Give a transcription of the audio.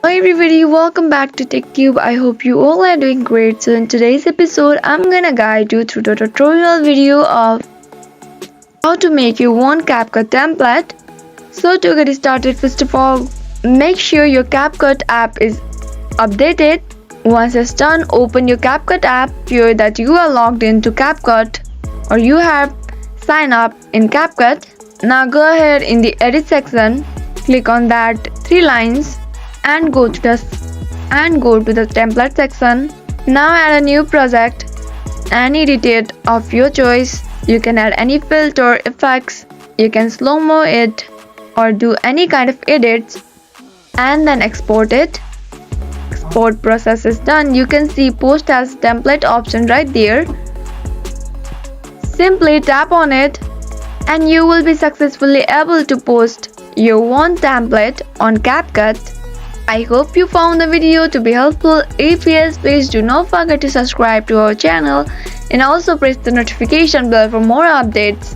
Hi everybody, welcome back to TechTube. I hope you all are doing great. So in today's episode, I'm gonna guide you through the tutorial video of how to make your own CapCut template. So to get started, first of all, make sure your CapCut app is updated. Once it's done, open your CapCut app, sure that you are logged into CapCut or you have signed up in CapCut. Now go ahead in the edit section, click on that three lines and go to the template section. Now add a new project and edit it of your choice. You can add any filter effects, you can slow-mo it or do any kind of edits and then export it. Export process is done. You can see post as template option right there. Simply tap on it and you will be successfully able to post your own template on CapCut. I hope you found the video to be helpful. If yes, please do not forget to subscribe to our channel and also press the notification bell for more updates.